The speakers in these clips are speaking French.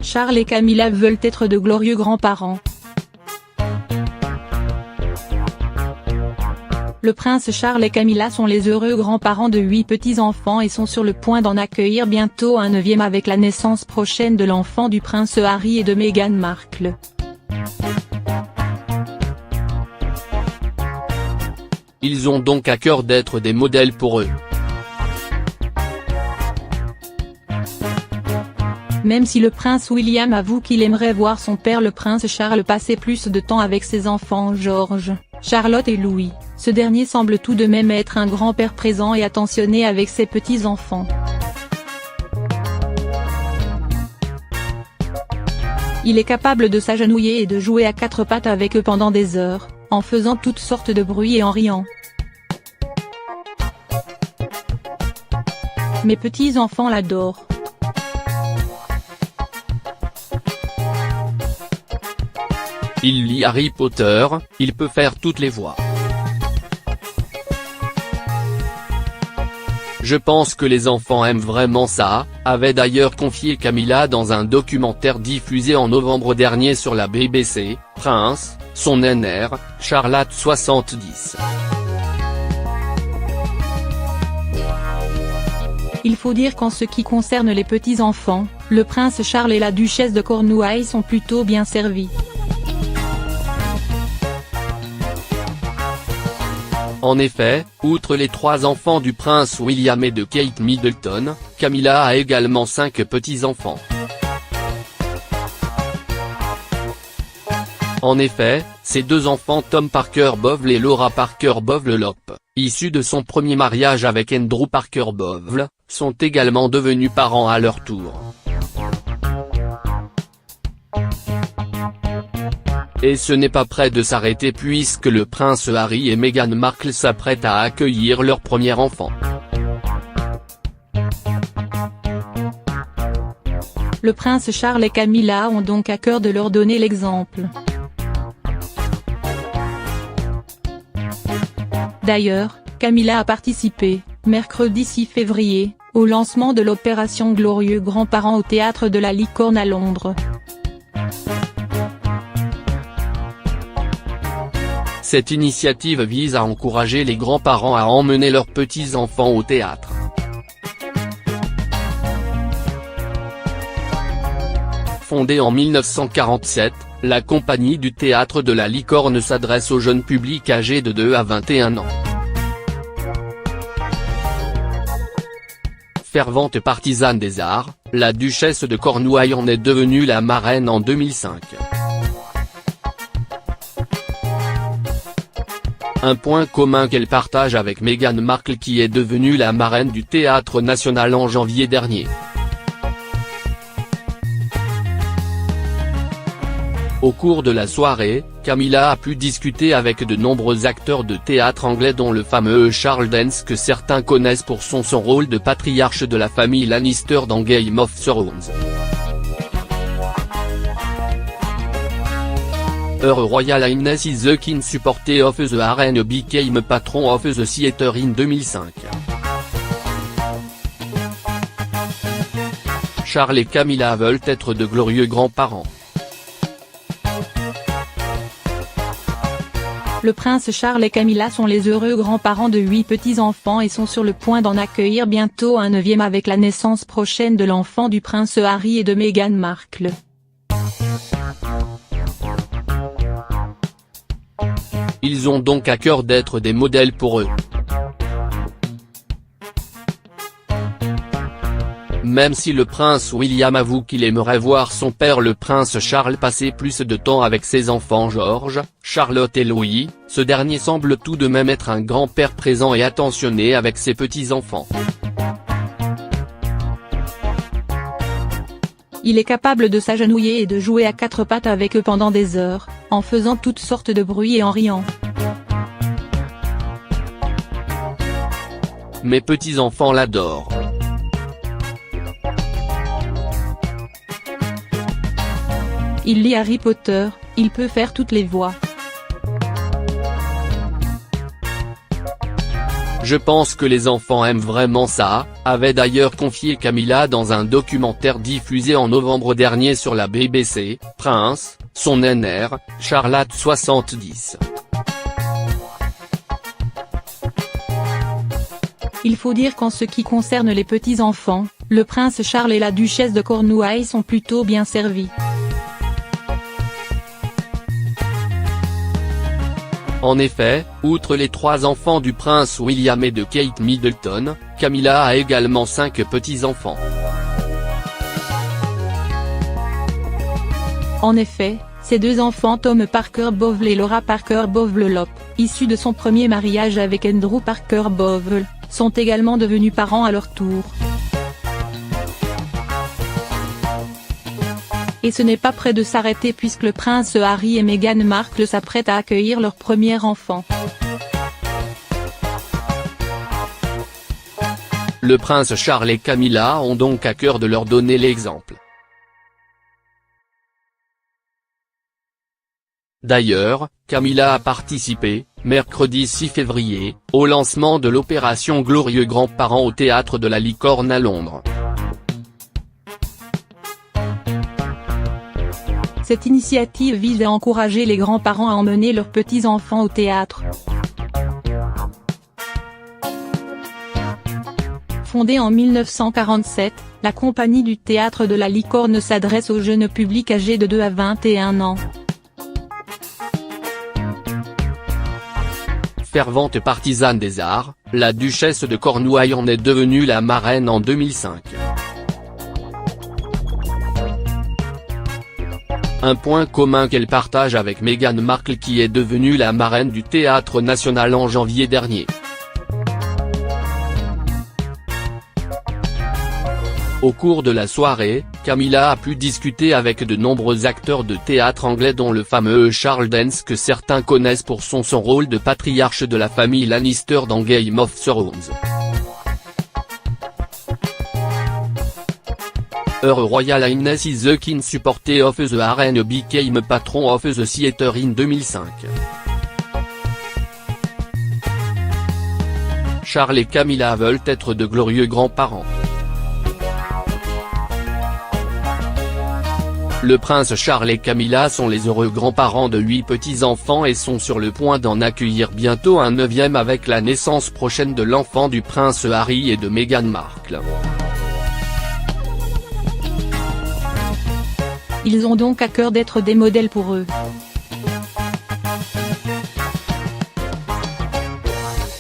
Charles et Camilla veulent être de glorieux grands-parents. Le prince Charles et Camilla sont les heureux grands-parents de 8 petits-enfants et sont sur le point d'en accueillir bientôt un 9e avec la naissance prochaine de l'enfant du prince Harry et de Meghan Markle. Ils ont donc à cœur d'être des modèles pour eux. Même si le prince William avoue qu'il aimerait voir son père le prince Charles passer plus de temps avec ses enfants George, Charlotte et Louis, ce dernier semble tout de même être un grand-père présent et attentionné avec ses petits-enfants. Il est capable de s'agenouiller et de jouer à 4 pattes avec eux pendant des heures, en faisant toutes sortes de bruits et en riant. Mes petits-enfants l'adorent. Il lit Harry Potter, il peut faire toutes les voix. Je pense que les enfants aiment vraiment ça, avait d'ailleurs confié Camilla dans un documentaire diffusé en novembre dernier sur la BBC, Prince, son NR, Charlotte 70. Il faut dire qu'en ce qui concerne les petits-enfants, le prince Charles et la duchesse de Cornouailles sont plutôt bien servis. En effet, outre les 3 enfants du prince William et de Kate Middleton, Camilla a également 5 petits-enfants. En effet, ses 2 enfants Tom Parker Bovell et Laura Parker Bovell, issus de son premier mariage avec Andrew Parker Bovell, sont également devenus parents à leur tour. Et ce n'est pas près de s'arrêter puisque le prince Harry et Meghan Markle s'apprêtent à accueillir leur premier enfant. Le prince Charles et Camilla ont donc à cœur de leur donner l'exemple. D'ailleurs, Camilla a participé, mercredi 6 février, au lancement de l'opération Glorieux Grands-Parents au Théâtre de la Licorne à Londres. Cette initiative vise à encourager les grands-parents à emmener leurs petits-enfants au théâtre. Fondée en 1947, la compagnie du Théâtre de la Licorne s'adresse au jeune public âgé de 2 à 21 ans. Fervente partisane des arts, la duchesse de Cornouailles en est devenue la marraine en 2005. Un point commun qu'elle partage avec Meghan Markle qui est devenue la marraine du Théâtre National en janvier dernier. Au cours de la soirée, Camilla a pu discuter avec de nombreux acteurs de théâtre anglais dont le fameux Charles Dance que certains connaissent pour son rôle de patriarche de la famille Lannister dans Game of Thrones. Her Royal Highness is the King supporter of the Arena became patron of the theatre in 2005. Charles et Camilla veulent être de glorieux grands-parents. Le prince Charles et Camilla sont les heureux grands-parents de 8 petits-enfants et sont sur le point d'en accueillir bientôt un 9e avec la naissance prochaine de l'enfant du prince Harry et de Meghan Markle. Ils ont donc à cœur d'être des modèles pour eux. Même si le prince William avoue qu'il aimerait voir son père le prince Charles passer plus de temps avec ses enfants George, Charlotte et Louis, ce dernier semble tout de même être un grand-père présent et attentionné avec ses petits-enfants. Il est capable de s'agenouiller et de jouer à 4 pattes avec eux pendant des heures, en faisant toutes sortes de bruits et en riant. Mes petits-enfants l'adorent. Il lit Harry Potter, il peut faire toutes les voix. Je pense que les enfants aiment vraiment ça, avait d'ailleurs confié Camilla dans un documentaire diffusé en novembre dernier sur la BBC, Prince, son NR, Charlotte 70. Il faut dire qu'en ce qui concerne les petits-enfants, le prince Charles et la duchesse de Cornouailles sont plutôt bien servis. En effet, outre les 3 enfants du prince William et de Kate Middleton, Camilla a également 5 petits-enfants. En effet, ses 2 enfants Tom Parker Bowles et Laura Parker Bowles, issus de son premier mariage avec Andrew Parker Bowles, sont également devenus parents à leur tour. Et ce n'est pas près de s'arrêter puisque le prince Harry et Meghan Markle s'apprêtent à accueillir leur premier enfant. Le prince Charles et Camilla ont donc à cœur de leur donner l'exemple. D'ailleurs, Camilla a participé, mercredi 6 février, au lancement de l'opération Glorieux Grands-Parents au Théâtre de la Licorne à Londres. Cette initiative vise à encourager les grands-parents à emmener leurs petits-enfants au théâtre. Fondée en 1947, la compagnie du Théâtre de la Licorne s'adresse au jeune public âgé de 2 à 21 ans. Fervente partisane des arts, la duchesse de Cornouailles en est devenue la marraine en 2005. Un point commun qu'elle partage avec Meghan Markle qui est devenue la marraine du Théâtre National en janvier dernier. Au cours de la soirée, Camilla a pu discuter avec de nombreux acteurs de théâtre anglais dont le fameux Charles Dance que certains connaissent pour son rôle de patriarche de la famille Lannister dans Game of Thrones. Her Royal Highness is the King supporter of the Arena became patron of the theatre in 2005. Charles et Camilla veulent être de glorieux grands-parents. Le prince Charles et Camilla sont les heureux grands-parents de 8 petits-enfants et sont sur le point d'en accueillir bientôt un 9e avec la naissance prochaine de l'enfant du prince Harry et de Meghan Markle. Ils ont donc à cœur d'être des modèles pour eux.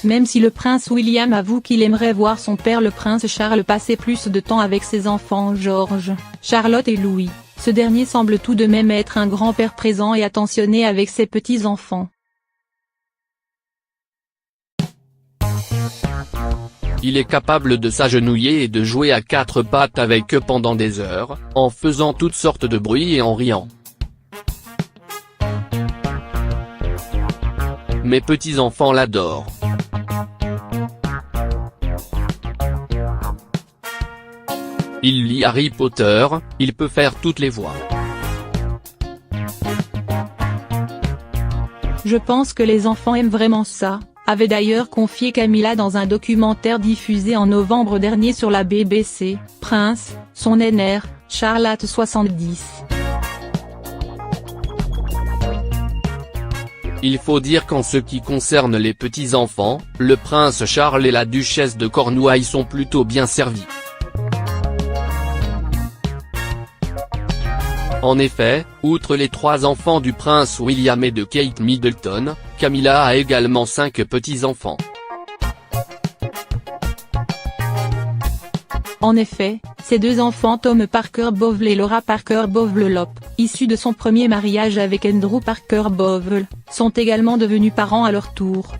Même si le prince William avoue qu'il aimerait voir son père le prince Charles passer plus de temps avec ses enfants George, Charlotte et Louis, ce dernier semble tout de même être un grand-père présent et attentionné avec ses petits-enfants. Il est capable de s'agenouiller et de jouer à 4 pattes avec eux pendant des heures, en faisant toutes sortes de bruits et en riant. Mes petits-enfants l'adorent. Il lit Harry Potter, il peut faire toutes les voix. Je pense que les enfants aiment vraiment ça, avait d'ailleurs confié Camilla dans un documentaire diffusé en novembre dernier sur la BBC, Prince, son NR, Charlotte 70. Il faut dire qu'en ce qui concerne les petits-enfants, le prince Charles et la duchesse de Cornouailles sont plutôt bien servis. En effet, outre les 3 enfants du prince William et de Kate Middleton, Camilla a également 5 petits-enfants. En effet, ses 2 enfants Tom Parker Bowles et Laura Parker Bowles, issus de son premier mariage avec Andrew Parker Bowles, sont également devenus parents à leur tour.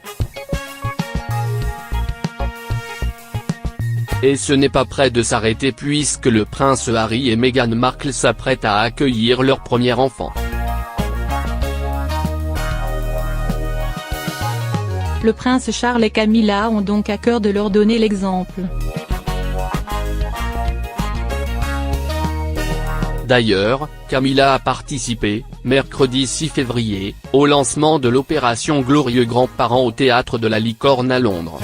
Et ce n'est pas près de s'arrêter puisque le prince Harry et Meghan Markle s'apprêtent à accueillir leur premier enfant. Le prince Charles et Camilla ont donc à cœur de leur donner l'exemple. D'ailleurs, Camilla a participé, mercredi 6 février, au lancement de l'opération Glorieux Grands-Parents au Théâtre de la Licorne à Londres.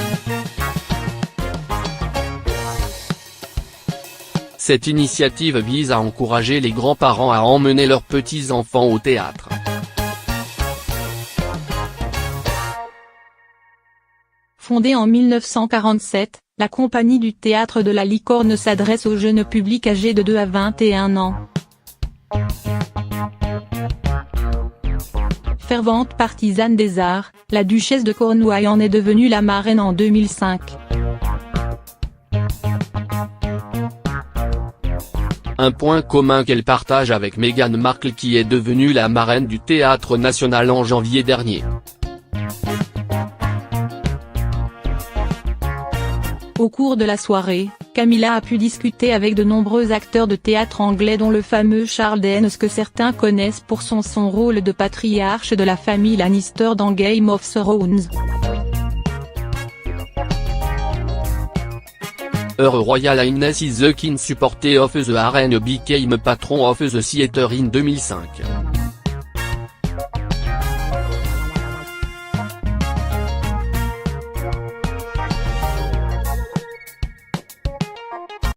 Cette initiative vise à encourager les grands-parents à emmener leurs petits-enfants au théâtre. Fondée en 1947, la compagnie du Théâtre de la Licorne s'adresse au jeune public âgé de 2 à 21 ans. Fervente partisane des arts, la duchesse de Cornouailles en est devenue la marraine en 2005. Un point commun qu'elle partage avec Meghan Markle qui est devenue la marraine du Théâtre National en janvier dernier. Au cours de la soirée, Camilla a pu discuter avec de nombreux acteurs de théâtre anglais dont le fameux Charles Dance que certains connaissent pour son rôle de patriarche de la famille Lannister dans Game of Thrones. Her Royal Highness is the King supporter of the Arena became patron of the theatre in 2005.